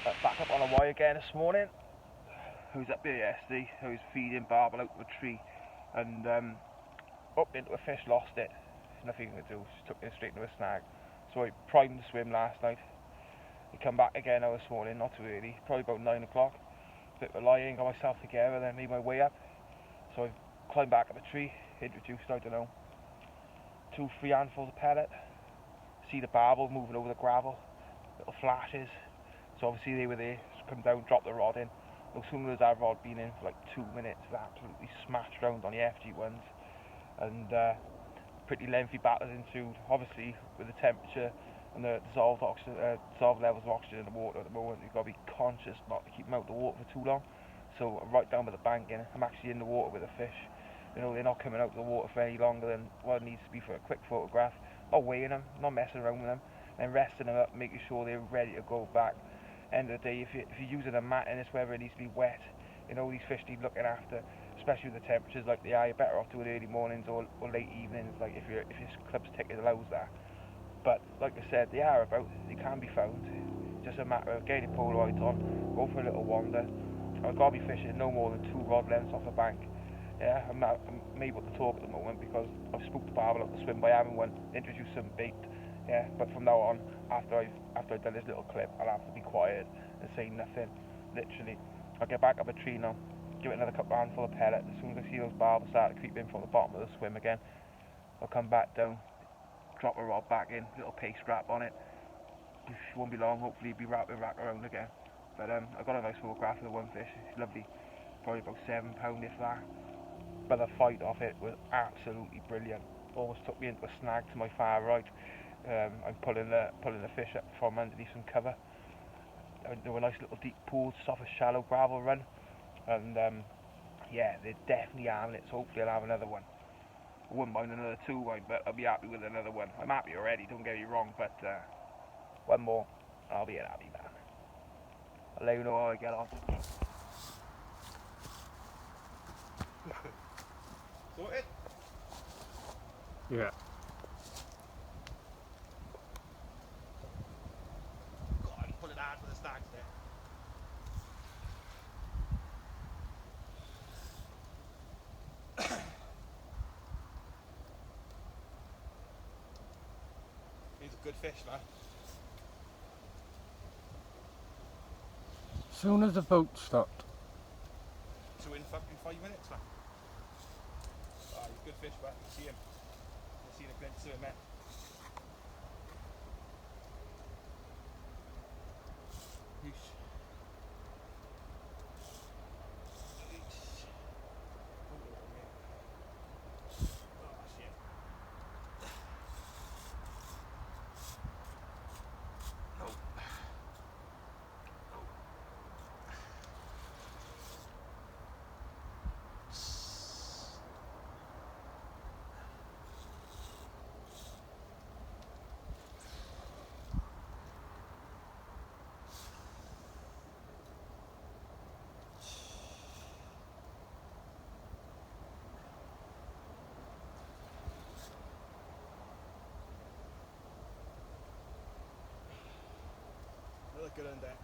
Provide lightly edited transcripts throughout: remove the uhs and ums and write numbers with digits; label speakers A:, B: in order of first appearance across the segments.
A: Back up on a Wye again this morning. I was up here yesterday. I was feeding Barbel out of a tree and up into a fish, lost it. Nothing to do, just took it straight into a snag. So I primed the swim last night. I come back again now this morning, not too early, probably about 9 o'clock. Bit of lying, got myself together, then made my way up. So I climbed back up a tree, introduced, I don't know, 2-3 handfuls of pellet. See the Barbel moving over the gravel, little flashes. So obviously they were there, just come down, drop the rod in. No sooner has that rod been in for like 2 minutes, it absolutely smashed round on the FG ones. And pretty lengthy battles ensued. Obviously with the temperature and the dissolved levels of oxygen in the water at the moment, you've got to be conscious not to keep them out of the water for too long. So I'm right down by the bank, and I'm actually in the water with the fish. You know, they're not coming out of the water for any longer than what it needs to be for a quick photograph. Not weighing them, not messing around with them, and resting them up, making sure they're ready to go back. End of the day, if you're using a mat in this weather, it needs to be wet. You know, these fish need looking after, especially with the temperatures like they are. You're better off doing early mornings or late evenings, like if your club's ticket allows that. But like I said, they are about, they can be found. Just a matter of getting your Polaroids on, go for a little wander. I've got to be fishing no more than 2 rod lengths off the bank. Yeah, I'm able to talk at the moment because I've spooked the Barbel out the swim by having one, introduced some bait. Yeah, but from now on, after I've done this little clip, I'll have to be quiet and say nothing. Literally, I'll get back up a tree now, give it another handful of pellet. As soon as I see those Barbels start to creep in from the bottom of the swim again, I'll come back down, drop a rod back in, little paste wrap on it. It won't be long, hopefully it'll be wrapping back around again. But I've got a nice photograph of the one fish. It's lovely, probably about £7 if that. But the fight off it was absolutely brilliant. Almost took me into a snag to my far right. I'm pulling the fish up from underneath some cover. There were nice little deep pools, just off a shallow gravel run, and yeah, they're definitely having it. So hopefully I'll have another one. I wouldn't mind another 2, but I'll be happy with another one. I'm happy already, don't get me wrong, but one more, I'll be a happy man. I'll let you know how I get on. Sorted?
B: Yeah.
A: God, I'm pulling hard for the snags there. He's a good fish, man.
B: As soon as the boat stopped.
A: 2 in fucking 5 minutes, man. Ah, he's a good fish, man. You see him. I've seen a glimpse of him, man. Yeesh. Another good one there.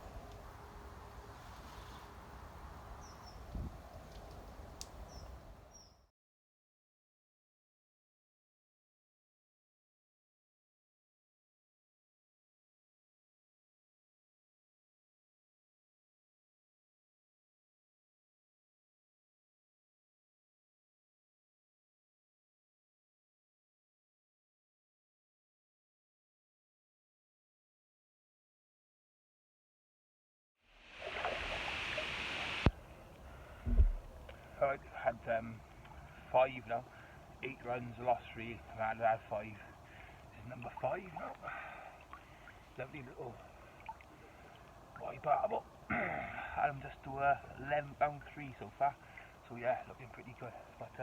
A: I had 5 now, 8 runs, I lost 3, and I had 5. This is number 5 now. Lovely little Wye Barbel. Had him just to £11.3 so far. So yeah, looking pretty good. But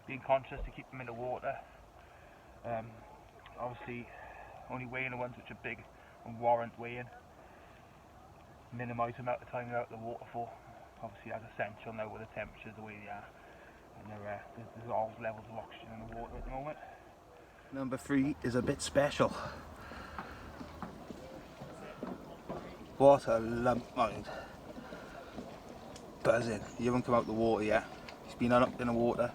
A: being conscious to keep them in the water. Obviously, only weighing the ones which are big and warrant weighing. Minimise the amount of time they're out of the water for. Obviously that's essential now with the temperatures the way they are, and there's all levels of oxygen in the water at the moment. Number 3 is a bit special.
B: What a lump, mind. Buzzing. You haven't come out the water yet. He's been up in the water.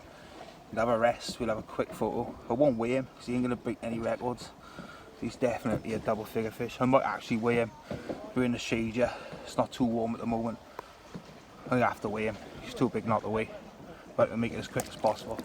B: We'll have a rest, we'll have a quick photo. I won't weigh him because he ain't going to break any records. He's definitely a double figure fish. I might actually weigh him. We're in the shade here. It's not too warm at the moment. I'm going to have to weigh him. He's too big not to weigh. But I'll make it as quick as possible.